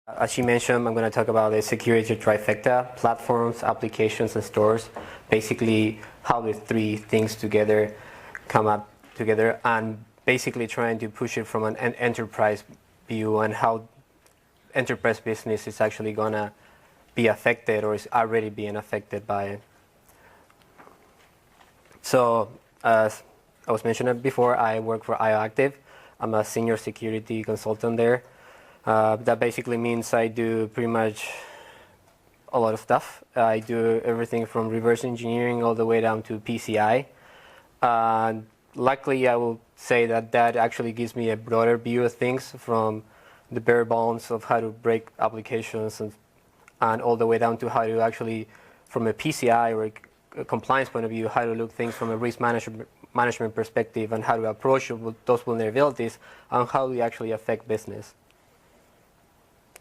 As you mentioned, I'm going to talk about the security trifecta: platforms, applications, and stores. Basically, how the three things together come up together, and basically trying to push it from an enterprise view and how enterprise business is actually going to be affected or is already being affected by it. So, as I was mentioning before, I work for IOActive. I'm a senior security consultant there. That basically means I do pretty much a lot of stuff. I do everything from reverse engineering all the way down to PCI. Luckily, I will say that actually gives me a broader view of things, from the bare bones of how to break applications and all the way down to how to actually, from a PCI or a compliance point of view, how to look things from a risk management perspective and how to approach those vulnerabilities and how they actually affect business.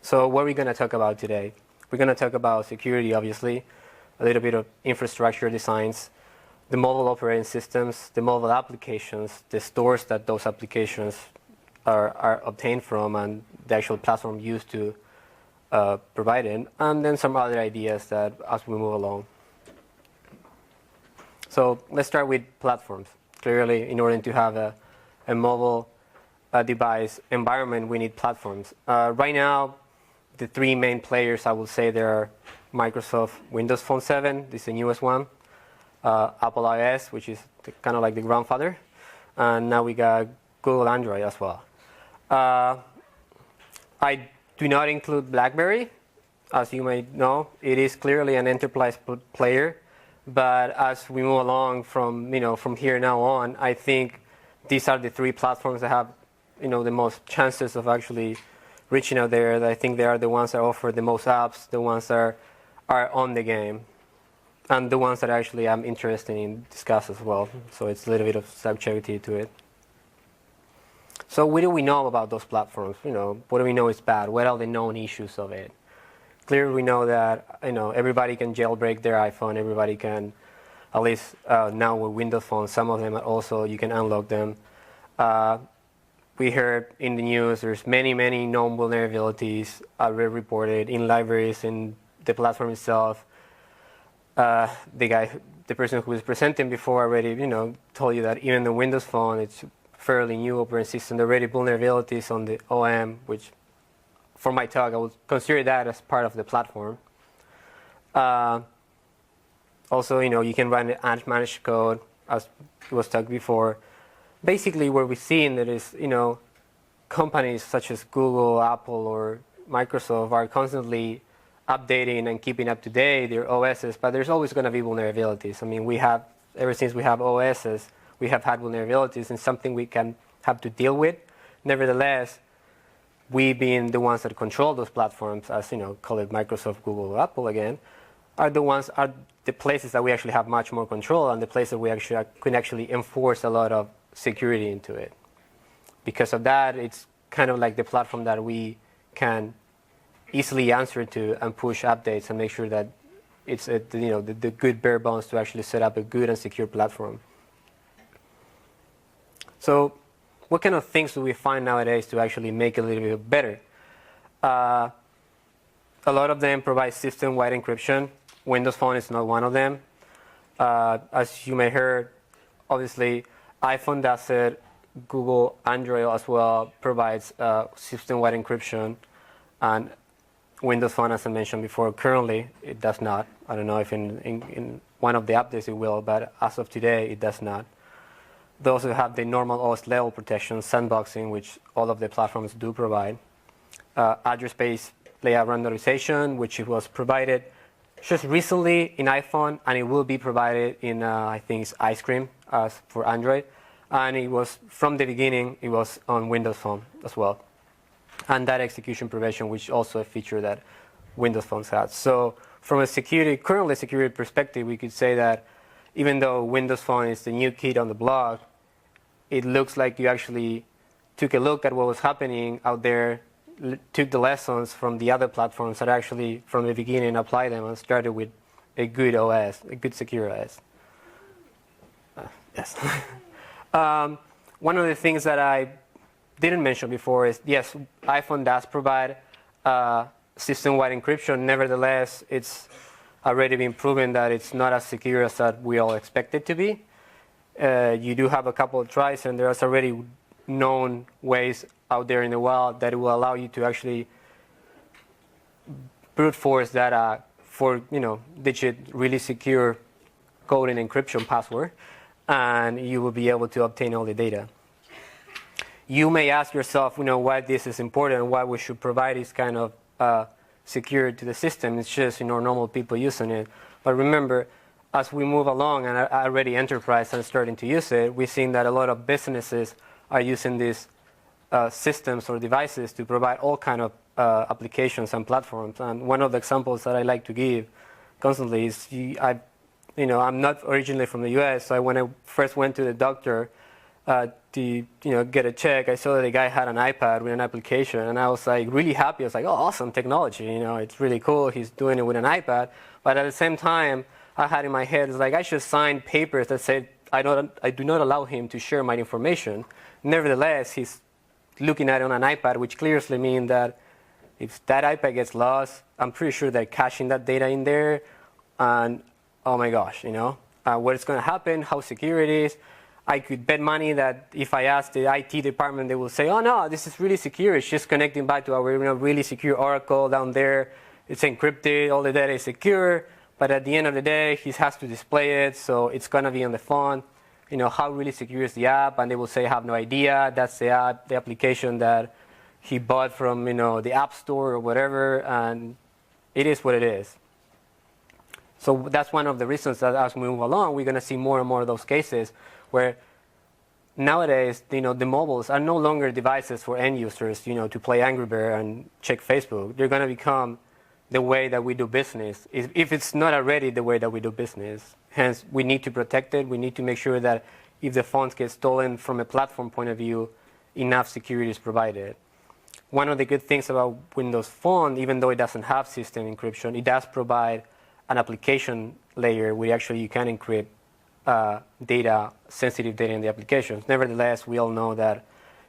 So what are we going to talk about today? We're going to talk about security, obviously, a little bit of infrastructure designs, the mobile operating systems, the mobile applications, the stores that those applications are obtained from, and the actual platform used to provide it, and then some other ideas that as we move along. So let's start with platforms. Clearly, in order to have a mobile device environment, we need platforms. Right now, the three main players, I will say, there are Microsoft Windows Phone 7, this is the newest one, Apple iOS, which is kind of like the grandfather, and now we got Google Android as well. I do not include BlackBerry. As you may know, it is clearly an enterprise player, but as we move along from here now on, I think these are the three platforms that have the most chances of actually reaching out there. I think they are the ones that offer the most apps, the ones that are on the game, and the ones that actually I'm interested in discuss as well. So it's a little bit of subjectivity to it. So what do we know about those platforms? What do we know is bad? What are the known issues of it? Clearly, we know that everybody can jailbreak their iPhone. Everybody can, at least now with Windows Phone, some of them also you can unlock them. We heard in the news there's many known vulnerabilities already reported in libraries, in the platform itself. The person who was presenting before already, told you that even the Windows Phone, it's fairly new operating system, there are already vulnerabilities on the OM, which for my talk, I would consider that as part of the platform. Also, you can run unmanaged code, as was talked before. Basically, what we're seeing that is, companies such as Google, Apple, or Microsoft are constantly updating and keeping up to date their OSs, but there's always going to be vulnerabilities. I mean, ever since we have OSs, we have had vulnerabilities, and something we can have to deal with. Nevertheless, we being the ones that control those platforms, as call it Microsoft, Google, or Apple again, are the places that we actually have much more control, and the places we actually can actually enforce a lot of security into it. Because of that, it's kind of like the platform that we can easily answer to and push updates and make sure that it's the good bare bones to actually set up a good and secure platform. So what kind of things do we find nowadays to actually make it a little bit better? A lot of them provide system-wide encryption. Windows Phone is not one of them. As you may heard, obviously, iPhone does it. Google Android as well provides system-wide encryption. And Windows Phone, as I mentioned before, currently it does not. I don't know if in one of the updates it will, but as of today, it does not. They also have the normal OS level protection, sandboxing, which all of the platforms do provide. Address-based layout randomization, which it was provided just recently in iPhone, and it will be provided in, I think it's Ice Cream for Android. And it was, from the beginning, it was on Windows Phone as well. And that execution prevention, which also a feature that Windows phones have. So from a currently security perspective, we could say that even though Windows Phone is the new kid on the block, it looks like you actually took a look at what was happening out there, took the lessons from the other platforms that actually, from the beginning, applied them and started with a good OS, a good secure OS. Yes. One of the things that I didn't mention before is, yes, iPhone does provide system-wide encryption. Nevertheless, it's already been proven that it's not as secure as that we all expect it to be. You do have a couple of tries, and there's already known ways out there in the wild that will allow you to actually brute force that for digit really secure code and encryption password, and you will be able to obtain all the data. You may ask yourself, why this is important and why we should provide this kind of security to the system. It's just normal people using it. But remember, as we move along and already enterprise are starting to use it, we're seeing that a lot of businesses are using these systems or devices to provide all kind of applications and platforms. And one of the examples that I like to give constantly is I'm not originally from the U.S., so when I first went to the doctor to get a check, I saw that the guy had an iPad with an application, and I was like really happy. I was like, oh, awesome technology, it's really cool. He's doing it with an iPad. But at the same time, I had in my head, it's like I should sign papers that said I do not allow him to share my information. Nevertheless, he's looking at it on an iPad, which clearly means that if that iPad gets lost, I'm pretty sure they're caching that data in there, and oh my gosh, what's going to happen, how secure it is. I could bet money that if I ask the IT department, they will say, oh no, this is really secure. It's just connecting back to our really secure Oracle down there. It's encrypted, all the data is secure. But at the end of the day, he has to display it, so it's going to be on the phone. How really secure is the app? And they will say, I have no idea. That's the app, the application that he bought from the App Store or whatever, and it is what it is. So that's one of the reasons that as we move along, we're going to see more and more of those cases where nowadays, the mobiles are no longer devices for end users, to play Angry Bird and check Facebook. They're going to become the way that we do business, if it's not already the way that we do business. Hence, we need to protect it. We need to make sure that if the phones get stolen from a platform point of view, enough security is provided. One of the good things about Windows Phone, even though it doesn't have system encryption, it does provide an application layer where actually you can encrypt sensitive data in the applications. Nevertheless, we all know that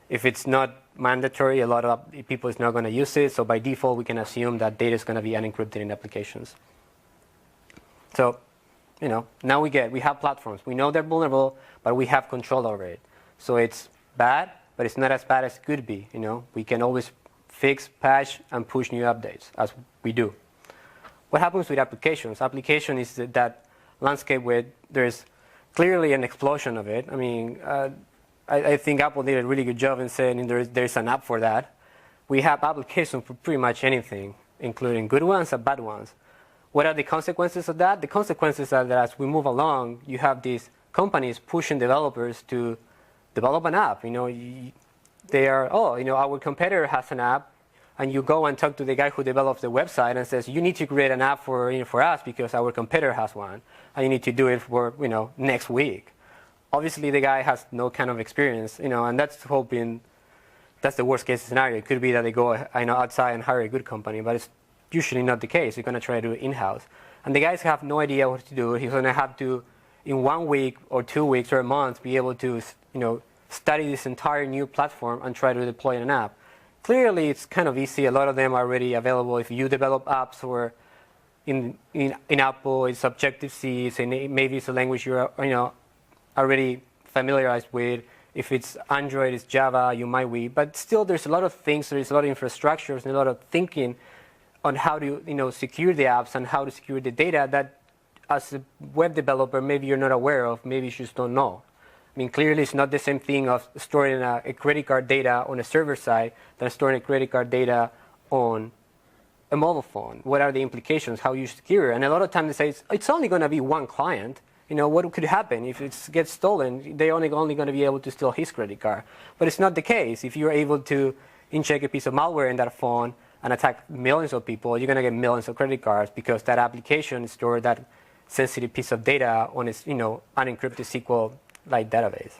if it's not mandatory, a lot of people is not going to use it. So by default, we can assume that data is going to be unencrypted in applications. So, now we have platforms. We know they're vulnerable, but we have control over it. So it's bad, but it's not as bad as it could be. We can always fix, patch, and push new updates, as we do. What happens with applications? Application is that landscape where there's clearly an explosion of it. I think Apple did a really good job in saying there's an app for that. We have applications for pretty much anything, including good ones and bad ones. What are the consequences of that? The consequences are that as we move along, you have these companies pushing developers to develop an app. They are, our competitor has an app, and you go and talk to the guy who develops the website and says, you need to create an app for us because our competitor has one, and you need to do it for next week. Obviously, the guy has no kind of experience, and that's the worst case scenario. It could be that they go outside and hire a good company, but it's usually not the case. You're going to try to do it in-house. And the guys have no idea what to do. He's going to have to, in 1 week or 2 weeks or a month, be able to study this entire new platform and try to deploy an app. Clearly, it's kind of easy. A lot of them are already available. If you develop apps or in Apple, it's Objective-C, so maybe it's a language you're already familiarized with. If it's Android, it's Java, you might be. But still, there's a lot of things. There's a lot of infrastructures and a lot of thinking on how to secure the apps and how to secure the data that, as a web developer, maybe you're not aware of. Maybe you just don't know. Clearly, it's not the same thing of storing a credit card data on a server side than storing a credit card data on a mobile phone. What are the implications? How you secure? And a lot of times they say it's only going to be one client. What could happen if it gets stolen? They're only going to be able to steal his credit card. But it's not the case. If you're able to inject a piece of malware in that phone and attack millions of people, you're going to get millions of credit cards because that application stored that sensitive piece of data on its unencrypted SQL-like database.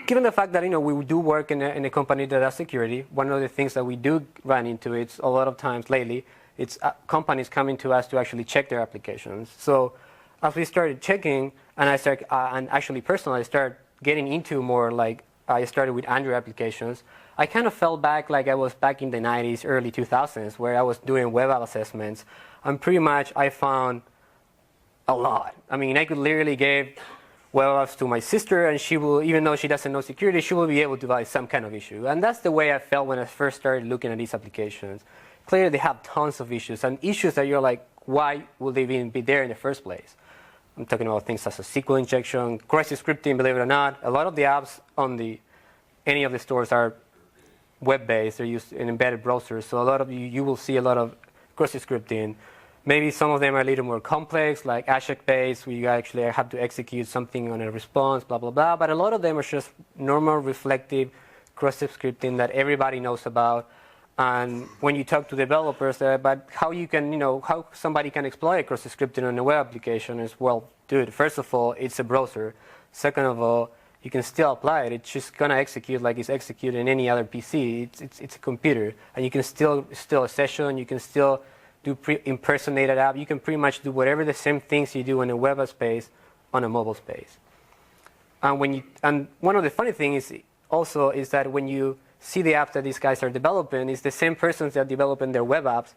Given the fact that we do work in a company that has security, one of the things that we do run into it's a lot of times lately, it's companies coming to us to actually check their applications. So as we started checking, and I actually personally started getting into more like I started with Android applications, I kind of felt back like I was back in the 90s, early 2000s, where I was doing web app assessments. And pretty much I found a lot. I mean, I could literally give web apps to my sister, and she will, even though she doesn't know security, she will be able to find some kind of issue. And that's the way I felt when I first started looking at these applications. Clearly, they have tons of issues, and issues that you're like, why would they even be there in the first place? I'm talking about things such as SQL injection, cross-scripting, believe it or not. A lot of the apps on any of the stores are web-based. They're used in embedded browsers. So a lot of you will see a lot of cross-scripting. Maybe some of them are a little more complex, like AJAX-based, where you actually have to execute something on a response, blah, blah, blah. But a lot of them are just normal, reflective cross-scripting that everybody knows about. And when you talk to developers about how you can, how somebody can exploit cross-scripting on a web application is, well, dude, first of all, it's a browser. Second of all, you can still apply it. It's just going to execute like it's executed in any other PC. It's a computer. And you can still a session. You can still do impersonated app. You can pretty much do whatever the same things you do in a web space on a mobile space. And one of the funny things is that when you see the apps that these guys are developing, it's the same persons that are developing their web apps,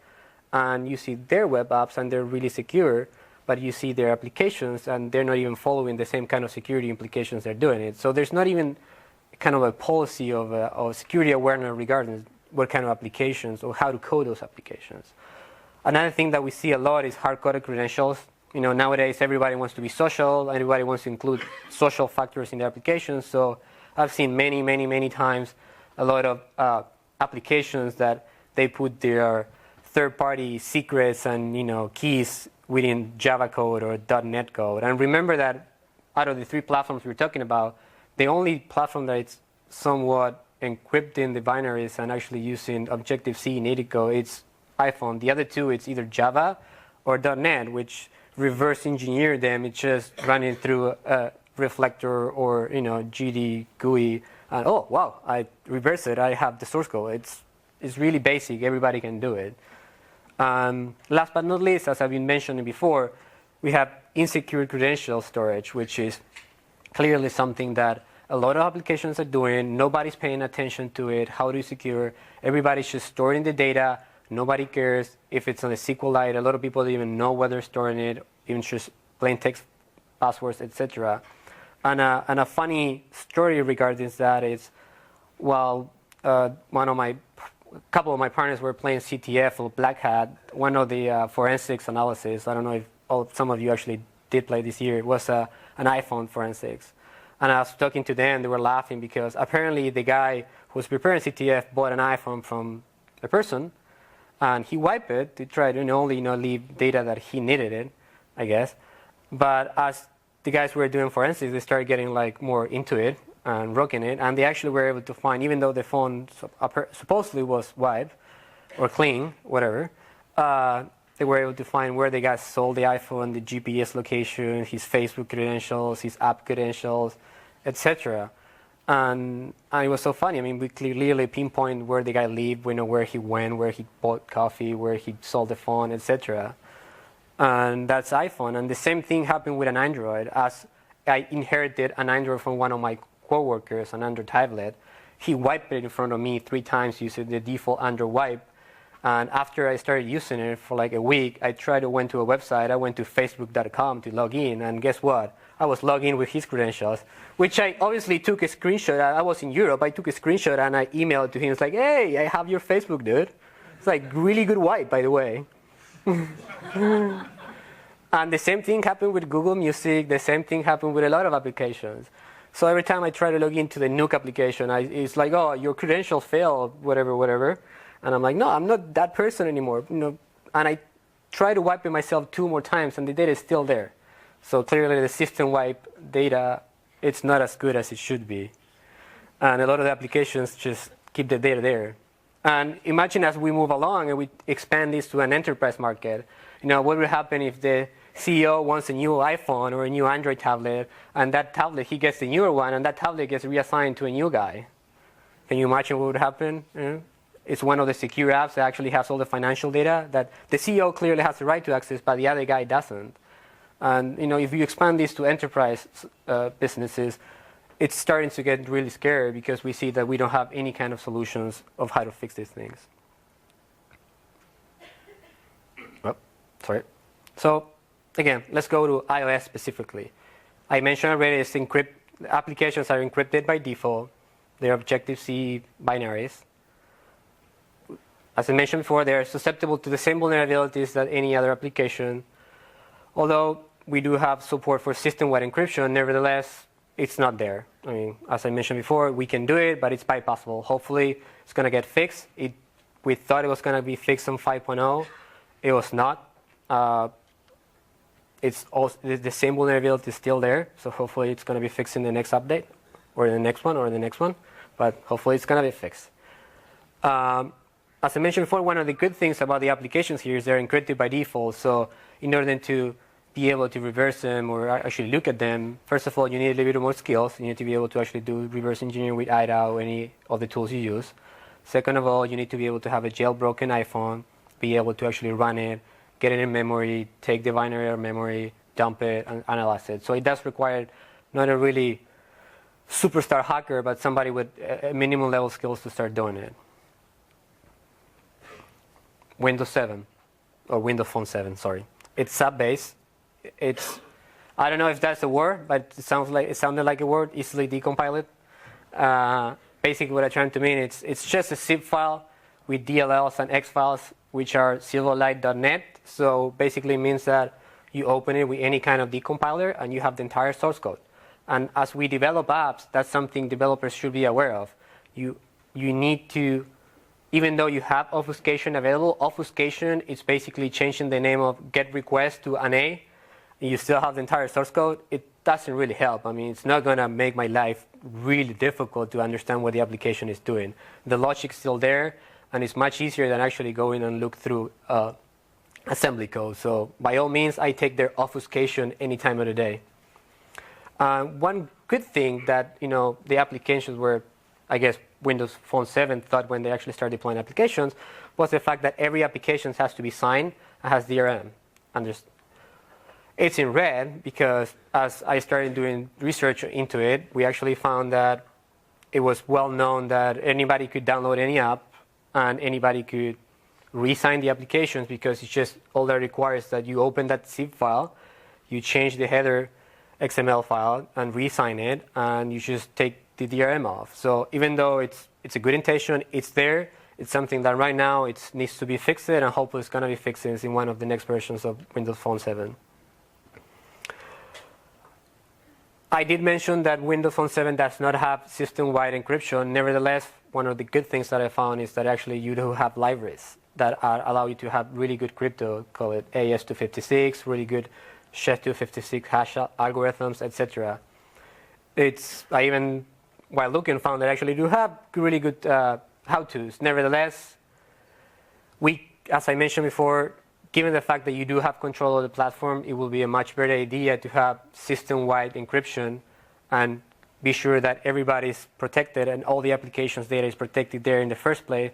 and you see their web apps and they're really secure, but you see their applications and they're not even following the same kind of security implications they're doing it. So there's not even kind of a policy of security awareness regarding what kind of applications or how to code those applications. Another thing that we see a lot is hard-coded credentials. Nowadays everybody wants to be social, everybody wants to include social factors in their applications. So I've seen many, many, many times a lot of applications that they put their third-party secrets and keys within Java code or .NET code. And remember that out of the three platforms we're talking about, the only platform that is somewhat encrypting the binaries and actually using Objective-C native code, it's iPhone. The other two, it's either Java or .NET, which reverse engineer them. It's just running through a reflector or GD GUI. And oh wow, I reverse it. I have the source code. It's really basic. Everybody can do it. Last but not least, as I've been mentioning before, we have insecure credential storage, which is clearly something that a lot of applications are doing. Nobody's paying attention to it. How do you secure? Everybody's just storing the data. Nobody cares if it's on a SQLite. A lot of people don't even know where they're storing it, even just plain text passwords, etc. And a funny story regarding that is, while a couple of my partners were playing CTF or BlueHat, one of the forensics analysis, I don't know if some of you actually did play this year, it was an iPhone forensics. And I was talking to them, they were laughing because apparently the guy who was preparing CTF bought an iPhone from a person, and he wiped it to try to only leave data that he needed it, I guess. But as the guys who were doing forensics, they started getting more into it and rocking it, and they actually were able to find, even though the phone supposedly was wiped or clean, whatever, they were able to find where the guy sold the iPhone, the GPS location, his Facebook credentials, his app credentials, etc. And it was so funny. I mean, we clearly pinpoint where the guy lived, where he went, where he bought coffee, where he sold the phone, etc. And that's iPhone. And the same thing happened with an Android. As I inherited an Android from one of my coworkers, an Android tablet, he wiped it in front of me 3 times using the default Android wipe. And after I started using it for a week, went to a website. I went to facebook.com to log in, and guess what? I was logged in with his credentials, which I obviously took a screenshot. I was in Europe. I took a screenshot and I emailed it to him. It's like, hey, I have your Facebook, dude. It's really good wipe, by the way. And the same thing happened with Google Music. The same thing happened with a lot of applications. So every time I try to log into the Nuke application, it's like, oh, your credentials failed, whatever. And I'm like, no, I'm not that person anymore. And I try to wipe it myself 2 more times, and the data is still there. So clearly the system wipe data, it's not as good as it should be. And a lot of the applications just keep the data there. And imagine as we move along and we expand this to an enterprise market, what would happen if the CEO wants a new iPhone or a new Android tablet, and that tablet, he gets the newer one, and that tablet gets reassigned to a new guy? Can you imagine what would happen? It's one of the secure apps that actually has all the financial data that the CEO clearly has the right to access, but the other guy doesn't. And if you expand this to enterprise businesses, it's starting to get really scary because we see that we don't have any kind of solutions of how to fix these things. Oh, sorry. So again, let's go to iOS specifically. I mentioned already applications are encrypted by default. They're Objective-C binaries. As I mentioned before, they're susceptible to the same vulnerabilities that any other application. Although we do have support for system-wide encryption, nevertheless, it's not there. I mean, as I mentioned before, we can do it, but it's bypassable. Hopefully, it's going to get fixed. We thought it was going to be fixed on 5.0. It was not. It's also, the same vulnerability is still there, so hopefully it's going to be fixed in the next update, or the next one, or the next one. But hopefully it's going to be fixed. As I mentioned before, one of the good things about the applications here is they're encrypted by default. So in order to be able to reverse them or actually look at them, first of all, you need a little bit more skills. You need to be able to actually do reverse engineering with IDA or any of the tools you use. Second of all, you need to be able to have a jailbroken iPhone, be able to actually run it, get it in memory, take the binary out of memory, dump it, and analyze it. So it does require not a really superstar hacker, but somebody with a minimum level skills to start doing it. Windows 7, or Windows Phone 7, sorry. It's sub-based. I don't know if that's a word, but it sounded like a word, easily decompiled. Basically what I'm trying to mean, it's just a zip file with DLLs and X files, which are silverlight.net. So basically it means that you open it with any kind of decompiler and you have the entire source code. And as we develop apps, that's something developers should be aware of. You need to, even though you have obfuscation available, obfuscation is basically changing the name of get request to an A, and you still have the entire source code. It doesn't really help. I mean, it's not going to make my life really difficult to understand what the application is doing. The logic's still there, and it's much easier than actually going and look through assembly code. So by all means, I take their obfuscation any time of the day. One good thing that the applications were, I guess, Windows Phone 7 thought when they actually started deploying applications was the fact that every application has to be signed and has DRM. And it's in red because as I started doing research into it, we actually found that it was well known that anybody could download any app and anybody could re-sign the applications because it's just all that requires that you open that zip file, you change the header XML file and re-sign it, and you just take the DRM off. So even though it's a good intention, it's there. It's something that right now it needs to be fixed, and hopefully it's going to be fixed in one of the next versions of Windows Phone 7. I did mention that Windows Phone 7 does not have system-wide encryption. Nevertheless, one of the good things that I found is that actually you do have libraries that allow you to have really good crypto, call it AES-256, really good SHA-256 hash algorithms, etc. I even, while looking, found that actually do have really good how-tos. Nevertheless, as I mentioned before, given the fact that you do have control of the platform, it will be a much better idea to have system-wide encryption and be sure that everybody's protected and all the applications data is protected there in the first place.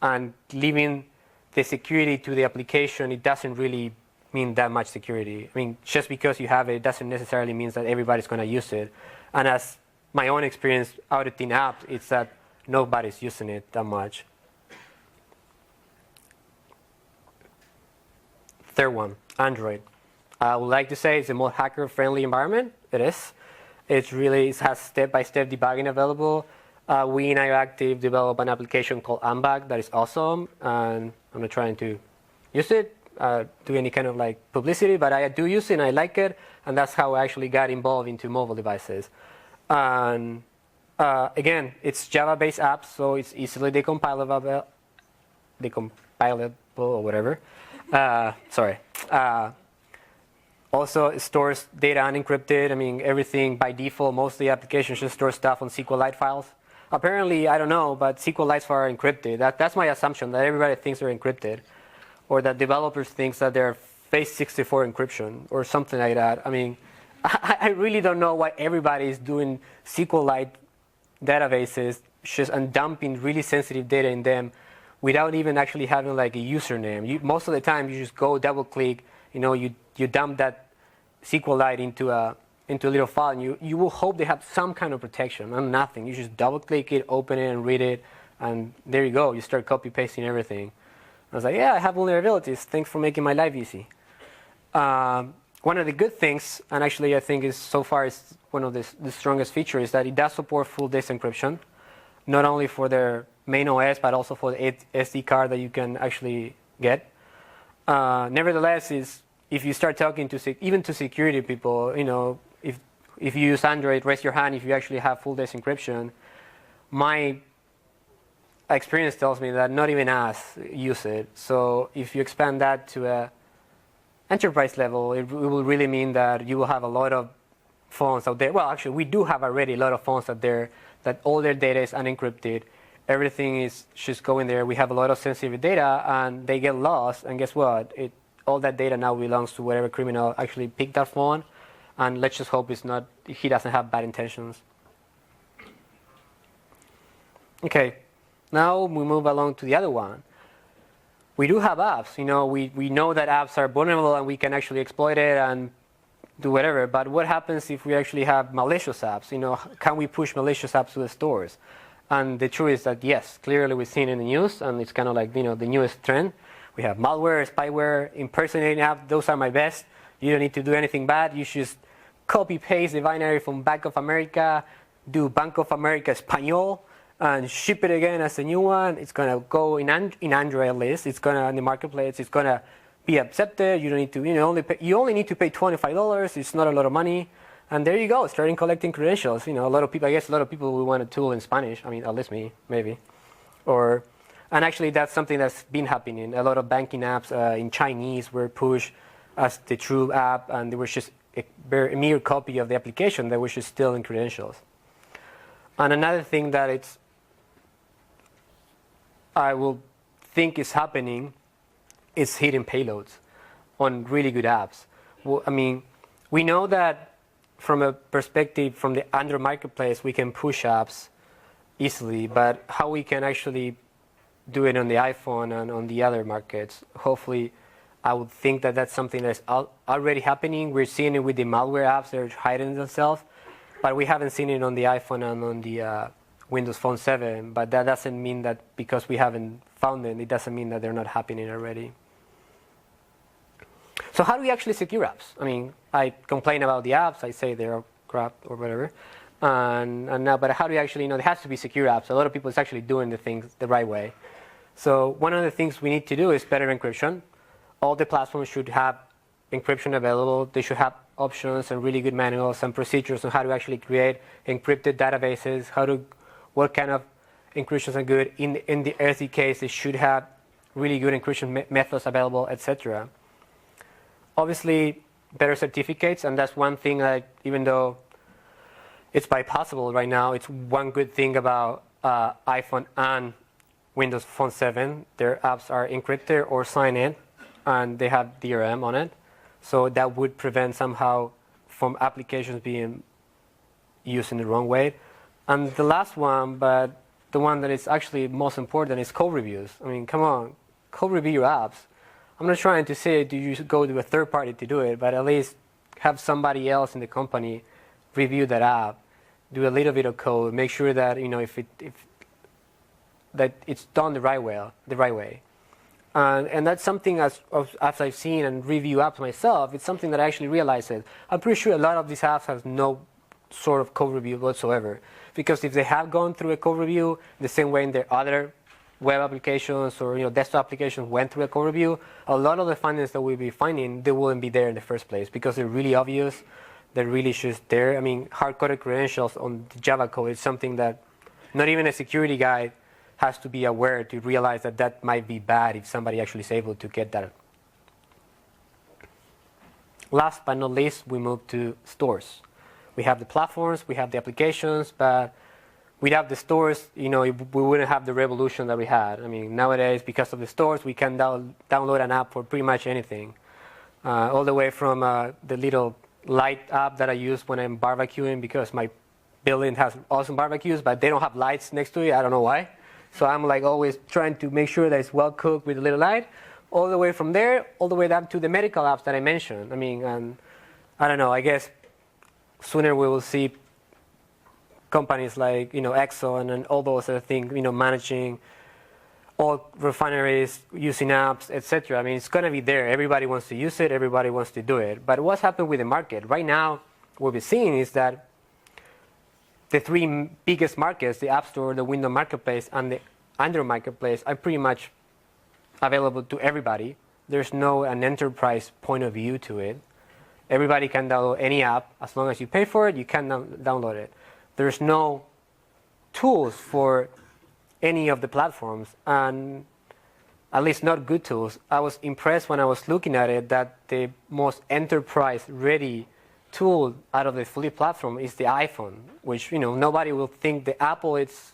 And leaving the security to the application, it doesn't really mean that much security. I mean, just because you have it doesn't necessarily mean that everybody's going to use it. And as my own experience auditing apps, it's that nobody's using it that much. Third one, Android. I would like to say it's a more hacker-friendly environment. It is. It has step-by-step debugging available. We in IOActive develop an application called Ambag that is awesome, and I'm not trying to use it, do any kind of publicity, but I do use it and I like it, and that's how I actually got involved into mobile devices. And again, it's Java-based apps, so it's easily decompilable or whatever. Also, it stores data unencrypted. I mean, everything by default, most of the applications just store stuff on SQLite files. Apparently, I don't know, but SQLite files are encrypted. That's my assumption, that everybody thinks they're encrypted, or that developers think that they're base64 encryption or something like that. I mean, I really don't know why everybody is doing SQLite databases and dumping really sensitive data in them without even actually having a username. Most of the time, you just go double-click, you dump that SQLite into a into a little file, and you will hope they have some kind of protection, and nothing. You just double-click it, open it, and read it, and there you go. You start copy-pasting everything. I was like, yeah, I have vulnerabilities. Thanks for making my life easy. One of the good things, and actually I think is so far is one of the strongest features, is that it does support full disk encryption, not only for their main OS, but also for the SD card that you can actually get. Nevertheless, if you start talking to even to security people, if you use Android, raise your hand if you actually have full disk encryption. My experience tells me that not even us use it. So if you expand that to a enterprise level, it will really mean that you will have a lot of phones out there. Well, actually, we do have already a lot of phones out there that all their data is unencrypted. Everything is just going there. We have a lot of sensitive data, and they get lost. And guess what? All that data now belongs to whatever criminal actually picked that phone. And let's just hope he doesn't have bad intentions. Okay, now we move along to the other one. We do have apps. We know that apps are vulnerable and we can actually exploit it and do whatever. But what happens if we actually have malicious apps? Can we push malicious apps to the stores? And the truth is that yes, clearly we've seen it in the news, and it's kind of like the newest trend. We have malware, spyware, impersonating apps. Those are my best. You don't need to do anything bad. You just copy paste the binary from Bank of America, do Bank of America Español, and ship it again as a new one. It's gonna go in Android at least. It's gonna in the marketplace. It's gonna be accepted. You don't need to. You only need to pay $25. It's not a lot of money, and there you go. Starting collecting credentials. I guess a lot of people will want a tool in Spanish. I mean, at least me, maybe, and actually that's something that's been happening. A lot of banking apps in Chinese were pushed as the true app, and there was just a mere copy of the application that was just stealing credentials. And another thing that I will think is happening is hidden payloads on really good apps. Well, we know that from a perspective from the Android marketplace, we can push apps easily, but how we can actually do it on the iPhone and on the other markets, hopefully, I would think that that's something that's already happening. We're seeing it with the malware apps that are hiding themselves, but we haven't seen it on the iPhone and on the Windows Phone 7, but that doesn't mean that because we haven't found them, it doesn't mean that they're not happening already. So how do we actually secure apps? I complain about the apps, I say they're crap or whatever, and now, but how do we actually, there has to be secure apps. A lot of people is actually doing the things the right way. So one of the things we need to do is better encryption. All the platforms should have encryption available. They should have options and really good manuals and procedures on how to actually create encrypted databases, what kind of encryptions are good. In the SDKs, they should have really good encryption methods available, etc. Obviously, better certificates, and that's one thing that even though it's bypassable right now, it's one good thing about iPhone and Windows Phone 7. Their apps are encrypted or signed in, and they have DRM on it. So that would prevent somehow from applications being used in the wrong way. And the last one, but the one that is actually most important, is code reviews. Come on, code review your apps. I'm not trying to say you should go to a third party to do it, but at least have somebody else in the company review that app, do a little bit of code, make sure that that it's done the right way. And that's something as I've seen and review apps myself, it's something that I actually realized that I'm pretty sure a lot of these apps have no sort of code review whatsoever. Because if they have gone through a code review the same way in their other web applications or desktop applications went through a code review, a lot of the findings that we'll be finding, they wouldn't be there in the first place because they're really obvious. They're really just there. Hard-coded credentials on the Java code is something that not even a security guy has to be aware to realize that might be bad if somebody actually is able to get that. Last but not least, we move to stores. We have the platforms, we have the applications, but without the stores, we wouldn't have the revolution that we had. Nowadays, because of the stores, we can download an app for pretty much anything. All the way from the little light app that I use when I'm barbecuing, because my building has awesome barbecues, but they don't have lights next to it. I don't know why. So I'm always trying to make sure that it's well cooked with a little light. All the way from there, all the way down to the medical apps that I mentioned. And I don't know, I guess sooner we will see companies like Exxon and all those other things managing all refineries, using apps, etc. I mean, it's going to be there. Everybody wants to use it. Everybody wants to do it. But what's happened with the market right now? What we're seeing is that the three biggest markets, the App Store, the Windows Marketplace, and the Android Marketplace, are pretty much available to everybody. There's no an enterprise point of view to it. Everybody can download any app. As long as you pay for it, you can download it. There's no tools for any of the platforms, and at least not good tools. I was impressed when I was looking at it that the most enterprise-ready tool out of the fully platform is the iPhone, which nobody will think the Apple it's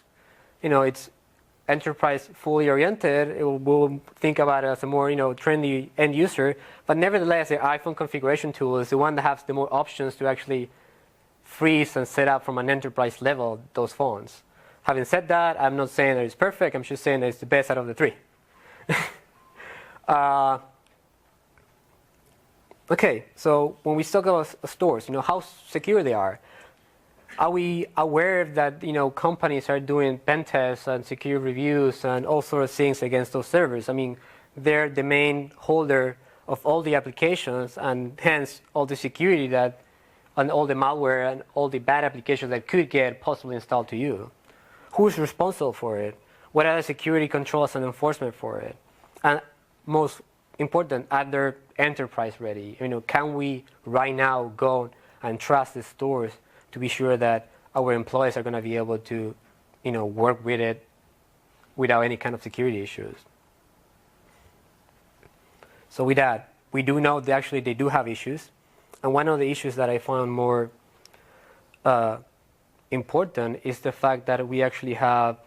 enterprise fully oriented. It will think about it as a more trendy end user, but nevertheless the iPhone configuration tool is the one that has the more options to actually freeze and set up from an enterprise level those phones. Having said that, I'm not saying that it's perfect. I'm just saying that it's the best out of the three. Okay, so when we talk about stores, how secure they are we aware that companies are doing pen tests and secure reviews and all sorts of things against those servers? I mean, they're the main holder of all the applications and hence all the security that and all the malware and all the bad applications that could get possibly installed to you. Who's responsible for it? What are the security controls and enforcement for it? And most important, are they enterprise ready? Can we right now go and trust the stores to be sure that our employees are going to be able to, work with it without any kind of security issues? So with that, we do know that actually they do have issues. And one of the issues that I found more important is the fact that we actually have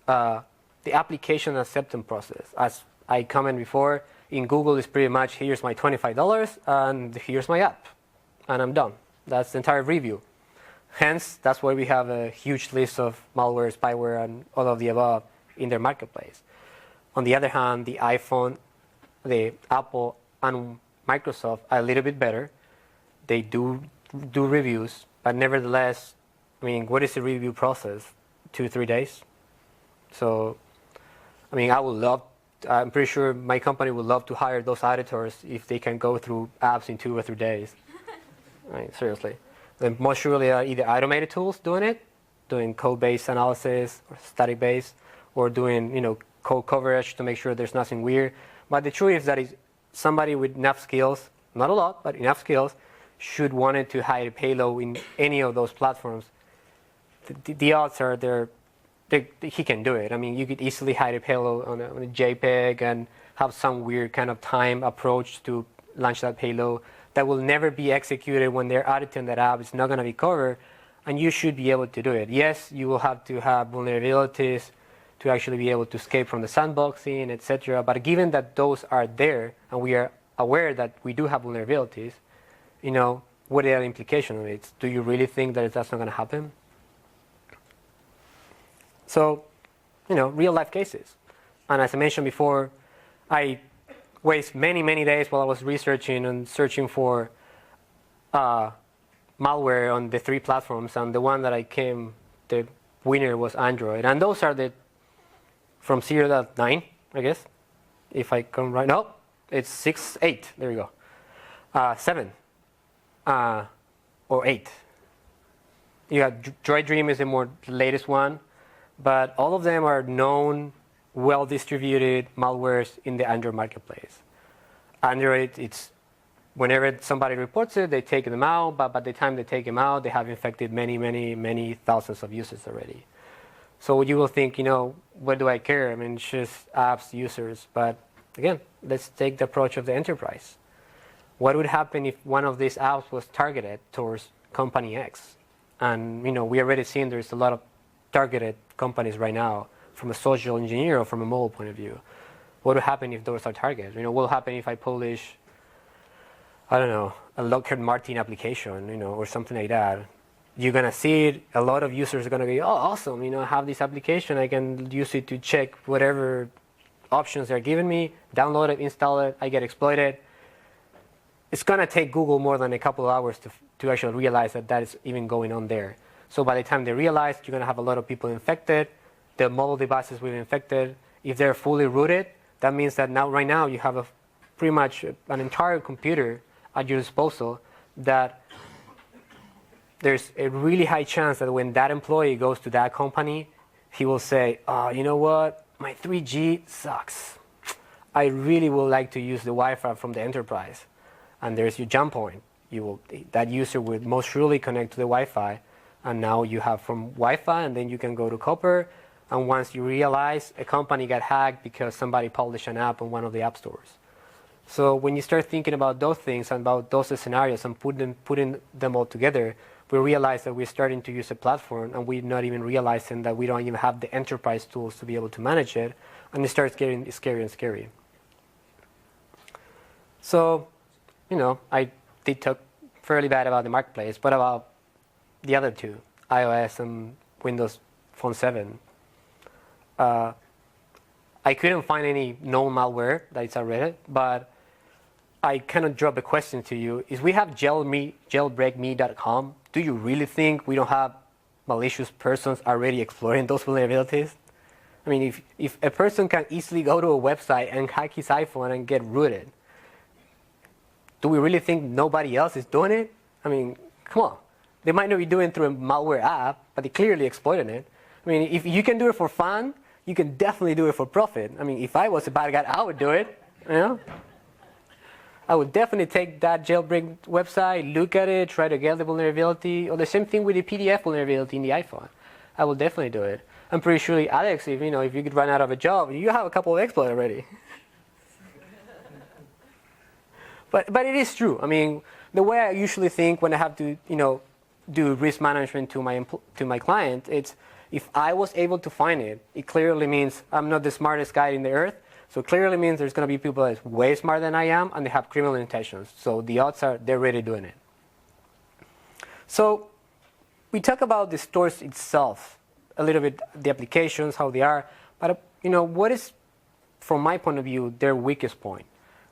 the application acceptance process. As I commented before, in Google it's pretty much here's my $25 and here's my app, and I'm done. That's the entire review. Hence, that's why we have a huge list of malware, spyware, and all of the above in their marketplace. On the other hand, the iPhone, the Apple, and Microsoft are a little bit better. They do reviews, but nevertheless, I mean, what is the review process? 2-3 days? So, I mean, I'm pretty sure my company would love to hire those editors if they can go through apps in 2 or 3 days. I mean, seriously. Then most surely are either automated tools doing it, doing code-based analysis or static-based, or doing code coverage to make sure there's nothing weird. But the truth is that somebody with enough skills, not a lot, but enough skills, should want to hide a payload in any of those platforms. The odds are he can do it. I mean, you could easily hide a payload on a JPEG and have some weird kind of time approach to launch that payload that will never be executed when they're auditing that app. It's not going to be covered, and you should be able to do it. Yes, you will have to have vulnerabilities to actually be able to escape from the sandboxing, etc. But given that those are there, and we are aware that we do have vulnerabilities, what are the implications of it? Do you really think that that's not going to happen? So, real life cases. And as I mentioned before, I waste many, many days while I was researching and searching for malware on the 3 platforms. And the one that the winner was Android. And those are from 0 to 9, I guess. If I come right now, it's 6, 8. There you go. 7 or 8. You got Droid Dream is the latest one. But all of them are known, well-distributed malwares in the Android marketplace. Android, it's whenever somebody reports it, they take them out. But by the time they take them out, they have infected many, many, many thousands of users already. So you will think, what do I care? I mean, it's just apps, users. But again, let's take the approach of the enterprise. What would happen if one of these apps was targeted towards company X? And, we already seen there's a lot of targeted companies right now from a social engineer or from a mobile point of view. What would happen if those are targets? What will happen if I publish, I don't know, a Lockheed Martin application, or something like that? You're going to see it. A lot of users are going to go, oh, awesome, I have this application. I can use it to check whatever options they're giving me, download it, install it, I get exploited. It's going to take Google more than a couple of hours to actually realize that that is even going on there. So by the time they realize, you're going to have a lot of people infected. The mobile devices will be infected. If they're fully rooted, that means that right now you have pretty much an entire computer at your disposal that there's a really high chance that when that employee goes to that company, he will say, oh, you know what? My 3G sucks. I really would like to use the Wi-Fi from the enterprise. And there's your jump point. That user will most surely connect to the Wi-Fi. And now you have from Wi-Fi, and then you can go to copper. And once you realize a company got hacked because somebody published an app on one of the app stores. So when you start thinking about those things and about those scenarios and putting them all together, we realize that we're starting to use a platform and we're not even realizing that we don't even have the enterprise tools to be able to manage it, and it starts getting scary and scary. So, I did talk fairly bad about the marketplace, but about the other two, iOS and Windows Phone 7. I couldn't find any known malware that is already, but I kind of drop a question to you. Is we have jailbreakme.com. Do you really think we don't have malicious persons already exploring those vulnerabilities? I mean, if a person can easily go to a website and hack his iPhone and get rooted, do we really think nobody else is doing it? I mean, come on. They might not be doing it through a malware app, but they're clearly exploiting it. I mean, if you can do it for fun, you can definitely do it for profit. I mean, if I was a bad guy, I would do it. I would definitely take that jailbreak website, look at it, try to get the vulnerability, or the same thing with the PDF vulnerability in the iPhone. I will definitely do it. I'm pretty sure, Alex, if you could run out of a job, you have a couple of exploits already. But it is true. I mean, the way I usually think when I have to, do risk management to my client, it's if I was able to find it, it clearly means I'm not the smartest guy in the earth. So it clearly means there's going to be people that's way smarter than I am, and they have criminal intentions. So the odds are they're really doing it. So we talk about the stores itself, a little bit, the applications, how they are. But what is, from my point of view, their weakest point?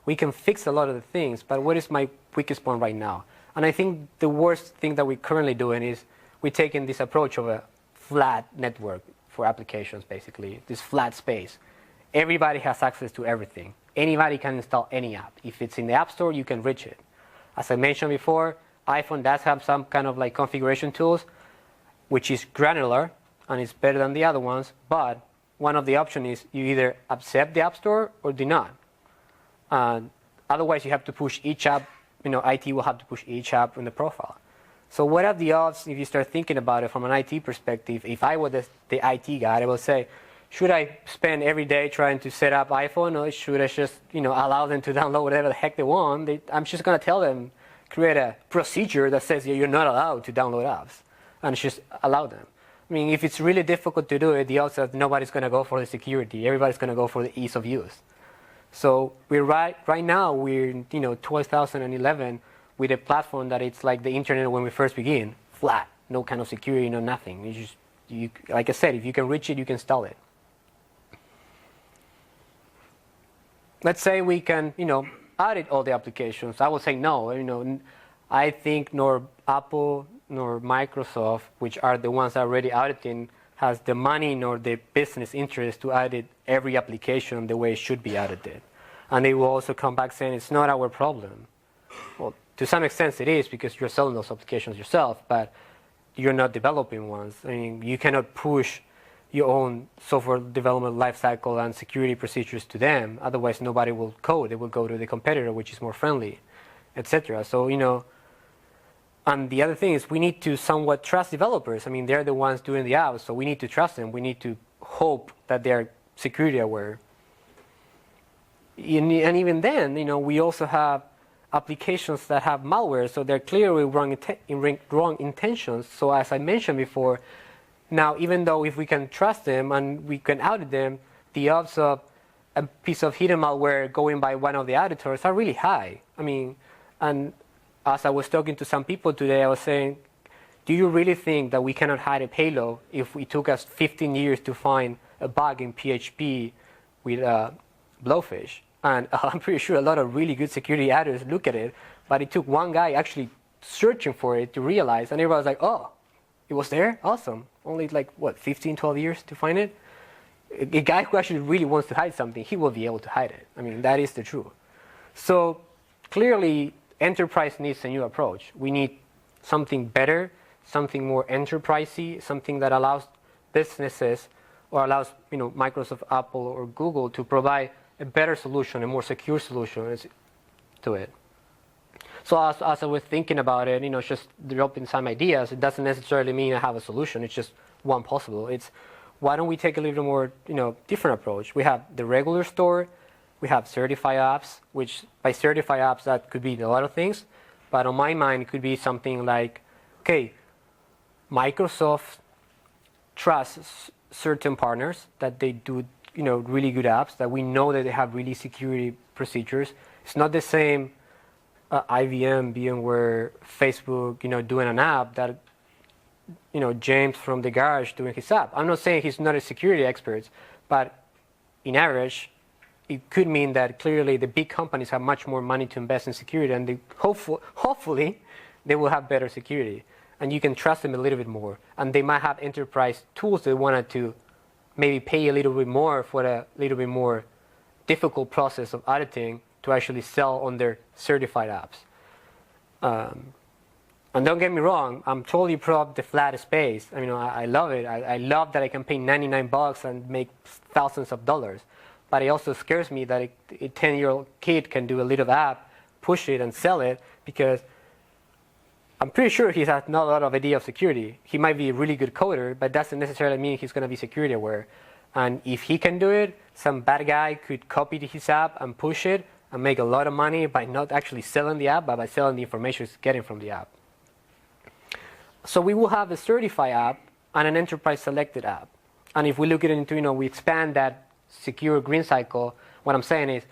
We can fix a lot of the things, but what is my weakest point right now? And I think the worst thing that we're currently doing is we're taking this approach of a flat network for applications, basically, this flat space. Everybody has access to everything. Anybody can install any app. If it's in the App Store, you can reach it. As I mentioned before, iPhone does have some kind of configuration tools, which is granular, and it's better than the other ones, but one of the options is you either accept the App Store or do not. Otherwise, you have to push each app, IT will have to push each app in the profile. So what are the odds, if you start thinking about it from an IT perspective, if I were the IT guy, I will say, should I spend every day trying to set up iPhone, or should I just, allow them to download whatever the heck they want? I'm just going to tell them, create a procedure that says you're not allowed to download apps, and just allow them. I mean, if it's really difficult to do it, the odds are nobody's going to go for the security. Everybody's going to go for the ease of use. So we're right now we're in 2011 with a platform that it's like the internet when we first begin, flat, no kind of security, no nothing. Like I said, if you can reach it, you can install it. Let's say we can, audit all the applications. I would say no. I think nor Apple nor Microsoft, which are the ones already auditing, has the money nor the business interest to audit every application the way it should be audited. And they will also come back saying it's not our problem. Well, to some extent it is, because you're selling those applications yourself, but you're not developing ones. I mean, you cannot push your own software development lifecycle and security procedures to them. Otherwise, nobody will code. They will go to the competitor, which is more friendly, etc. So, and the other thing is we need to somewhat trust developers. I mean, they're the ones doing the apps, so we need to trust them. We need to hope that they're security aware. And even then, we also have applications that have malware, so they're clearly wrong intentions. So as I mentioned before, now even though if we can trust them and we can audit them, the odds of a piece of hidden malware going by one of the auditors are really high. I mean, and as I was talking to some people today, I was saying, do you really think that we cannot hide a payload if it took us 15 years to find a bug in PHP with Blowfish? And I'm pretty sure a lot of really good security auditors look at it, but it took one guy actually searching for it to realize, and everybody was like, oh, it was there? Awesome. Only like, what, 15, 12 years to find it? A guy who actually really wants to hide something, he will be able to hide it. I mean, that is the truth. So clearly, enterprise needs a new approach. We need something better, something more enterprisey, something that allows businesses or allows Microsoft, Apple, or Google to provide a better solution, a more secure solution to it. So as I was thinking about it, just developing some ideas, it doesn't necessarily mean I have a solution. It's just one possible. It's why don't we take a little more, different approach? We have the regular store, we have certified apps, which by certified apps that could be a lot of things, but on my mind it could be something like, okay, Microsoft trusts certain partners that they do, really good apps, that we know that they have really security procedures. It's not the same IBM, VMware, Facebook, doing an app that, James from the garage doing his app. I'm not saying he's not a security expert, but in average, it could mean that clearly the big companies have much more money to invest in security, and they hopefully they will have better security, and you can trust them a little bit more. And they might have enterprise tools they wanted to maybe pay a little bit more for a little bit more difficult process of auditing to actually sell on their certified apps. And don't get me wrong, I'm totally pro of the flat space. I love it. I love that I can pay $99 and make thousands of dollars. But it also scares me that a 10-year-old kid can do a little app, push it, and sell it, because I'm pretty sure he has not a lot of idea of security. He might be a really good coder, but doesn't necessarily mean he's going to be security aware. And if he can do it, some bad guy could copy his app and push it and make a lot of money by not actually selling the app, but by selling the information he's getting from the app. So we will have a certified app and an enterprise selected app. And if we look at it into, we expand that secure green cycle, what I'm saying is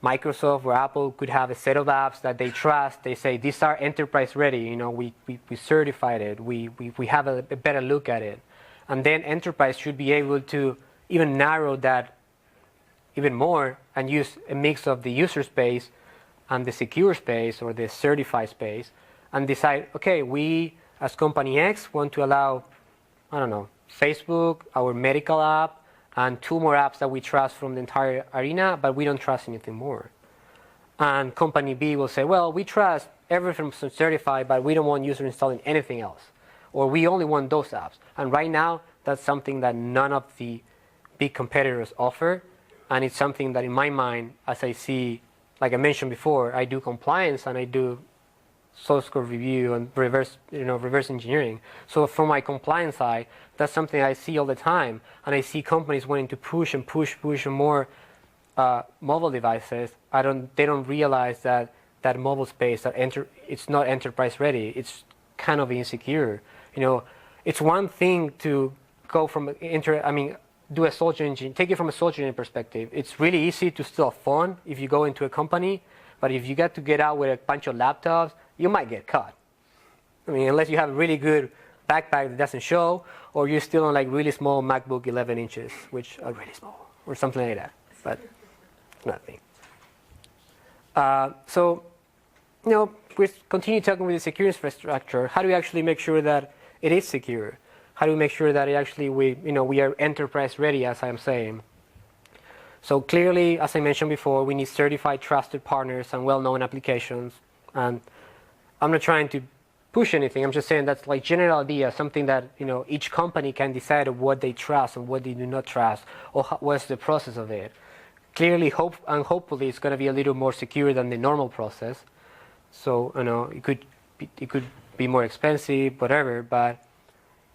Microsoft or Apple could have a set of apps that they trust. They say, these are enterprise ready. We certified it. We have a better look at it. And then enterprise should be able to even narrow that even more and use a mix of the user space and the secure space or the certified space and decide, okay, we as company X want to allow, Facebook, our medical app, and 2 more apps that we trust from the entire arena, but we don't trust anything more. And company B will say, well, we trust everything from certified, but we don't want users installing anything else. Or we only want those apps. And right now, that's something that none of the big competitors offer. And it's something that in my mind, as I see, like I mentioned before, I do compliance and I do source code review and reverse engineering. So from my compliance side, that's something I see all the time. And I see companies wanting to push more mobile devices. They don't realize that mobile space, it's not enterprise ready. It's kind of insecure. It's one thing to go from do a social engineering, take it from a social engineering perspective. It's really easy to steal a phone if you go into a company, but if you get to get out with a bunch of laptops, you might get caught. Unless you have a really good backpack that doesn't show, or you're still on like really small MacBook 11 inches, which are really small, or something like that. But nothing. So, we continue talking with the security infrastructure. How do we actually make sure that it is secure? How do we make sure that we are enterprise ready, as I'm saying? So clearly, as I mentioned before, we need certified, trusted partners and well-known applications. And I'm not trying to push anything. I'm just saying that's like general idea, something that each company can decide what they trust and what they do not trust, or what's the process of it. Clearly, hopefully, it's going to be a little more secure than the normal process. So it could be more expensive, whatever, but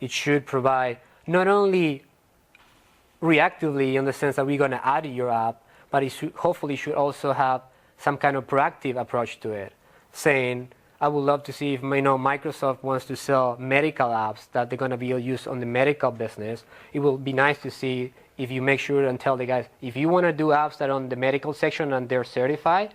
it should provide not only reactively in the sense that we're going to add your app, but it hopefully should also have some kind of proactive approach to it, saying, I would love to see if Microsoft wants to sell medical apps that they're going to be used on the medical business. It will be nice to see if you make sure and tell the guys, if you want to do apps that are on the medical section and they're certified,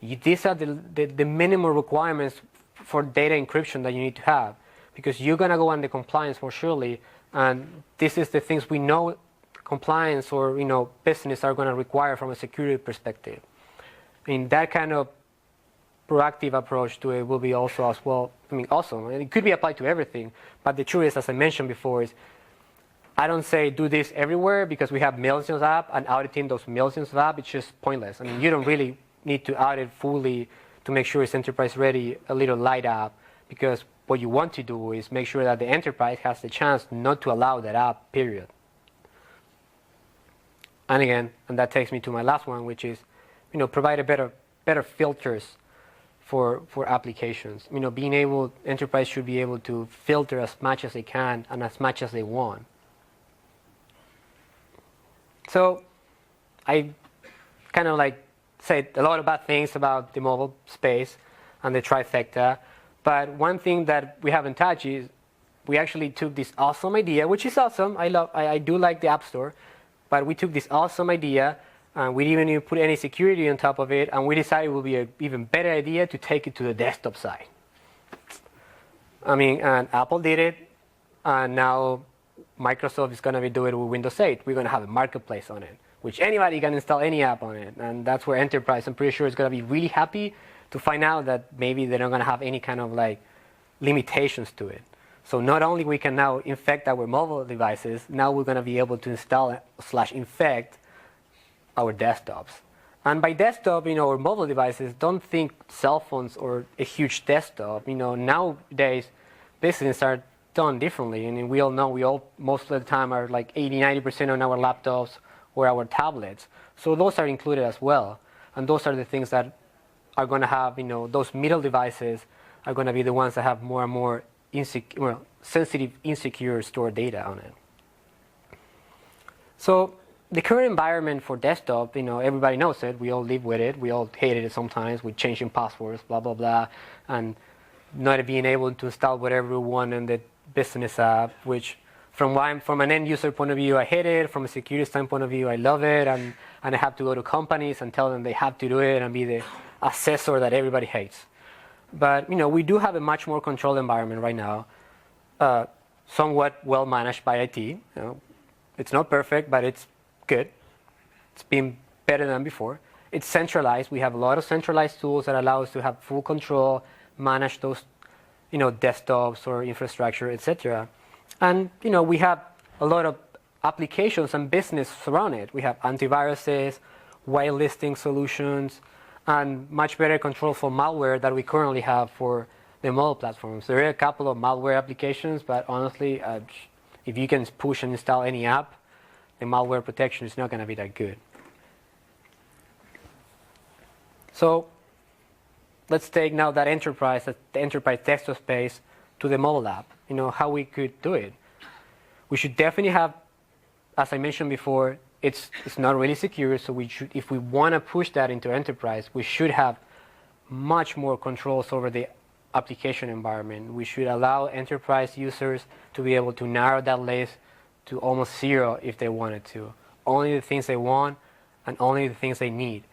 these are the minimum requirements for data encryption that you need to have, because you're going to go under compliance more surely, and this is the things we know compliance or business are going to require from a security perspective. That kind of proactive approach to it will be also as well. I mean, awesome. And it could be applied to everything. But the truth is, as I mentioned before, is I don't say do this everywhere because we have millions of apps, and auditing those millions of apps, it's just pointless. I mean, you don't really need to audit fully to make sure it's enterprise ready, a little light app, because what you want to do is make sure that the enterprise has the chance not to allow that app, period. And again, and that takes me to my last one, which is, provide a better filters for applications. Being able, enterprise should be able to filter as much as they can and as much as they want. So I kind of said a lot of bad things about the mobile space and the Trifecta, but one thing that we haven't touched is we actually took this awesome idea, which is awesome. I do like the App Store, but we took this awesome idea and we didn't even put any security on top of it, and we decided it would be an even better idea to take it to the desktop side. I mean, and Apple did it, and now Microsoft is going to be doing it with Windows 8. We're going to have a marketplace on it, which anybody can install any app on it, and that's where enterprise, I'm pretty sure, is going to be really happy to find out that maybe they're not going to have any kind of limitations to it. So not only we can now infect our mobile devices, now we're going to be able to install / infect our desktops. And by desktop, our mobile devices, don't think cell phones or a huge desktop. Nowadays, businesses are done differently. And we all know, most of the time are 80-90% on our laptops or our tablets. So those are included as well. And those are the things that are going to have, those middle devices are going to be the ones that have more and more sensitive, insecure stored data on it. So the current environment for desktop, everybody knows it. We all live with it. We all hate it sometimes with changing passwords, blah, blah, blah, and not being able to install whatever we want in the business app, which from an end user point of view, I hate it. From a security standpoint of view, I love it. And I have to go to companies and tell them they have to do it and be the assessor that everybody hates. But we do have a much more controlled environment right now, somewhat well managed by IT. It's not perfect, but it's good. It's been better than before. It's centralized. We have a lot of centralized tools that allow us to have full control, manage those, desktops or infrastructure, etc. And we have a lot of applications and business around it. We have antiviruses, whitelisting solutions, and much better control for malware that we currently have for the mobile platforms. There are a couple of malware applications, but honestly, if you can push and install any app, the malware protection is not going to be that good. So let's take now that the enterprise desktop space to the mobile app. How we could do it. We should definitely have, as I mentioned before, it's not really secure, so we should, if we want to push that into enterprise, we should have much more controls over the application environment. We should allow enterprise users to be able to narrow that list to almost zero if they wanted to. Only the things they want and only the things they need.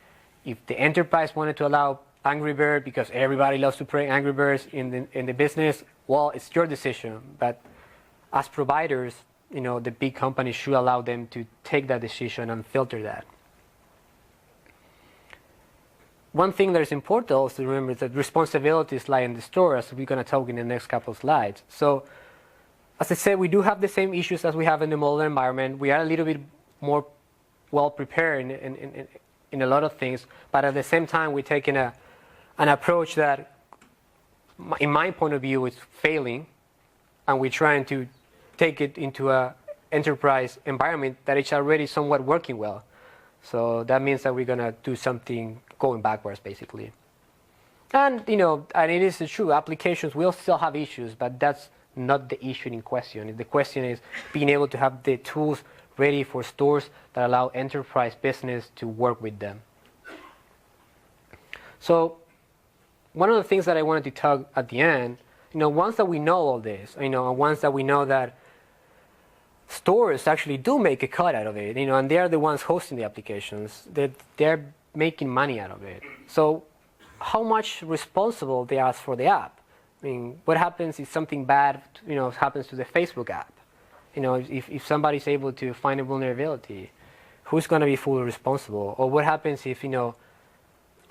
If the enterprise wanted to allow Angry Bird because everybody loves to play Angry Birds in the business, well, it's your decision. But as providers, the big companies should allow them to take that decision and filter that. One thing that is important also to remember is that responsibilities lie in the store, as we're going to talk in the next couple of slides. So, as I said, we do have the same issues as we have in the mobile environment. We are a little bit more well prepared in a lot of things, but at the same time, we're taking an approach that, in my point of view, is failing, and we're trying to take it into an enterprise environment that is already somewhat working well. So that means that we're going to do something going backwards, basically. And, and it is true, applications will still have issues, but that's not the issue in question. The question is being able to have the tools ready for stores that allow enterprise business to work with them. So one of the things that I wanted to talk at the end, once that we know all this, and once that we know that stores actually do make a cut out of it, and they are the ones hosting the applications, that they're making money out of it. So how much responsible they are for the app? I mean, what happens if something bad, happens to the Facebook app? If somebody's able to find a vulnerability, who's going to be fully responsible? Or what happens if,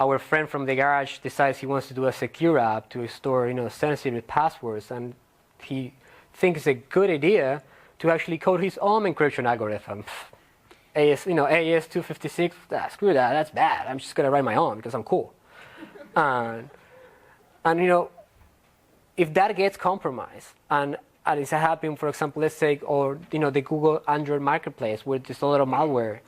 our friend from the garage decides he wants to do a secure app to store, sensitive passwords, and he thinks it's a good idea to actually code his own encryption algorithm. AES 256, screw that, that's bad. I'm just gonna write my own because I'm cool. And if that gets compromised, and it's happening, for example, let's say, or the Google Android marketplace with just a little malware.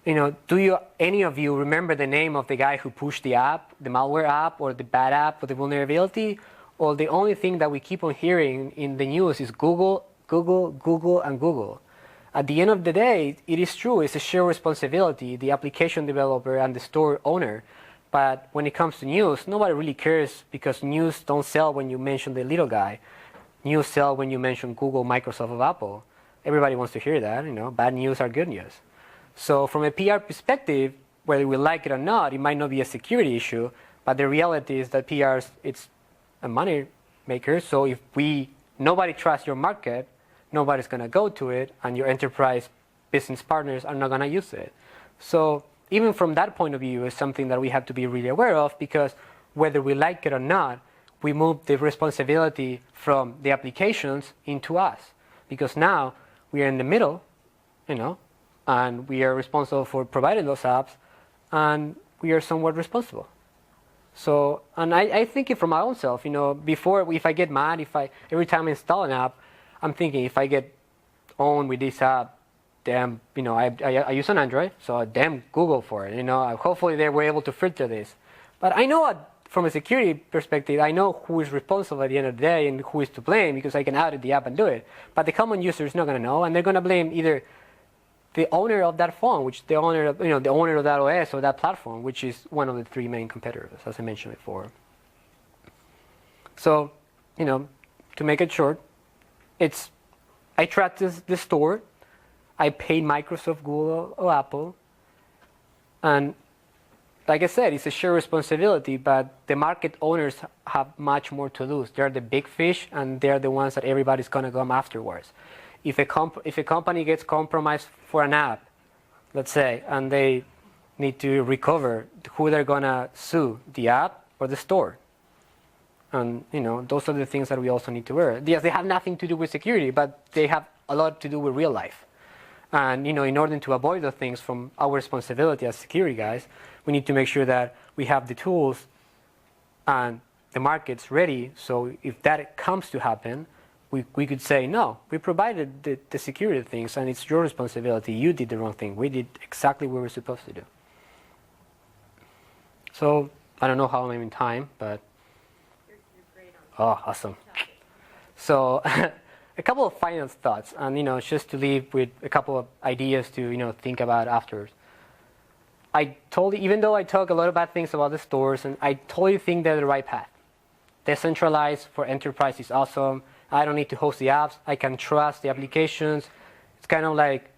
Do any of you remember the name of the guy who pushed the app, the malware app, or the bad app, or the vulnerability? Or the only thing that we keep on hearing in the news is Google, Google, Google, and Google. At the end of the day, it is true, it's a shared responsibility, the application developer and the store owner. But when it comes to news, nobody really cares because news don't sell when you mention the little guy. News sell when you mention Google, Microsoft, or Apple. Everybody wants to hear that, bad news are good news. So from a PR perspective, whether we like it or not, it might not be a security issue, but the reality is that PR, it's a money maker. So if nobody trusts your market, nobody's going to go to it, and your enterprise business partners are not going to use it. So even from that point of view, it's something that we have to be really aware of, because whether we like it or not, we move the responsibility from the applications into us. Because now we are in the middle, and we are responsible for providing those apps, and we are somewhat responsible. So, and I think it from my own self, before, if I get mad, every time I install an app, I'm thinking if I get owned with this app, damn, I use an Android, so damn Google for it, hopefully they were able to filter this. But I know from a security perspective, I know who is responsible at the end of the day and who is to blame, because I can audit the app and do it. But the common user is not going to know, and they're going to blame either the owner of that phone, which the owner of, the owner of that OS or that platform, which is one of the three main competitors, as I mentioned before. So, to make it short, I tracked the store, I paid Microsoft, Google, or Apple, and like I said, it's a shared responsibility, but the market owners have much more to lose. They're the big fish, and they're the ones that everybody's going to come afterwards. If a company gets compromised for an app, let's say, and they need to recover, who they're going to sue, the app or the store? And, those are the things that we also need to wear. Yes, they have nothing to do with security, but they have a lot to do with real life. And, in order to avoid those things from our responsibility as security guys, we need to make sure that we have the tools and the markets ready. So if that comes to happen, we could say, no, we provided the security things, and it's your responsibility. You did the wrong thing. We did exactly what we were supposed to do. So I don't know how I'm in time, but... You're great on Oh, awesome. So a couple of final thoughts, and just to leave with a couple of ideas to think about afterwards. Even though I talk a lot of bad things about the stores, and I totally think they're the right path. Decentralized for enterprise is awesome. I don't need to host the apps. I can trust the applications. It's kind of like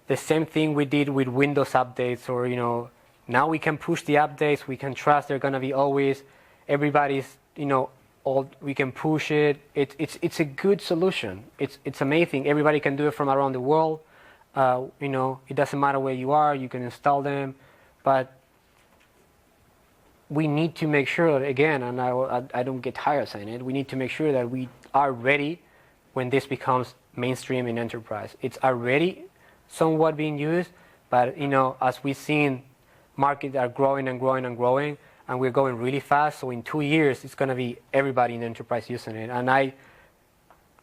the same thing we did with Windows updates, or now we can push the updates. We can trust they're gonna be always. Everybody's we can push it. It's a good solution. It's amazing. Everybody can do it from around the world. It doesn't matter where you are. You can install them, but we need to make sure, again, and I don't get tired of saying it, we need to make sure that we are ready when this becomes mainstream in enterprise. It's already somewhat being used, but as we've seen, markets are growing and growing and growing, and we're going really fast. So in 2 years, it's going to be everybody in enterprise using it. And I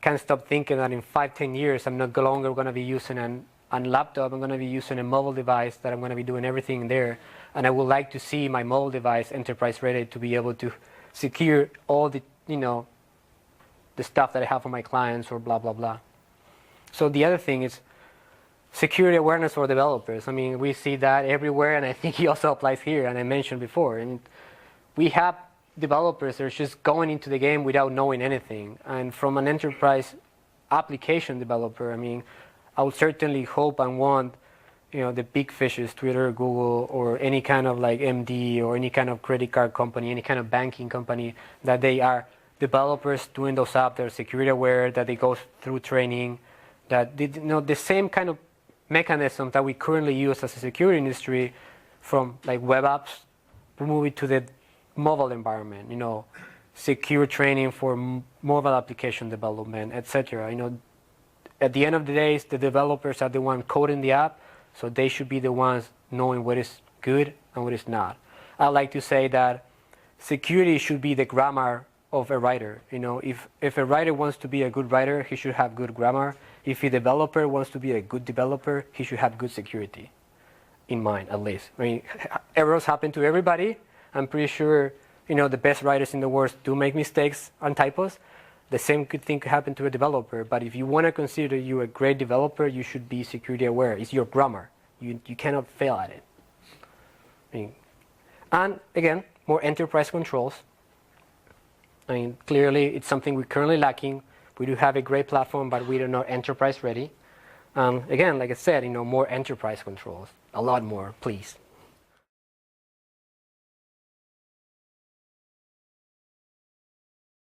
can't stop thinking that in 5-10 years, I'm no longer going to be using a laptop. I'm going to be using a mobile device that I'm going to be doing everything there. And I would like to see my mobile device enterprise ready to be able to secure all the, the stuff that I have for my clients or blah, blah, blah. So the other thing is security awareness for developers. I mean, we see that everywhere, and I think it also applies here, and I mentioned before. And we have developers that are just going into the game without knowing anything. And from an enterprise application developer, I mean, I would certainly hope and want the big fishes, Twitter, Google, or any kind of like MD or any kind of credit card company, any kind of banking company, that they are developers doing those apps that are security aware, that they go through training, that the same kind of mechanism that we currently use as a security industry, from like web apps, move it to the mobile environment, secure training for mobile application development, etc. At the end of the day, the developers are the ones coding the app, so they should be the ones knowing what is good and what is not. I like to say that security should be the grammar of a writer. If a writer wants to be a good writer, he should have good grammar. If a developer wants to be a good developer, he should have good security in mind, at least. Errors happen to everybody. I'm pretty sure, the best writers in the world do make mistakes and typos. The same good thing could happen to a developer. But if you want to consider you a great developer, you should be security aware. It's your grammar. You cannot fail at it. And again, more enterprise controls. Clearly, it's something we're currently lacking. We do have a great platform, but we are not enterprise ready. Again, like I said, more enterprise controls. A lot more, please.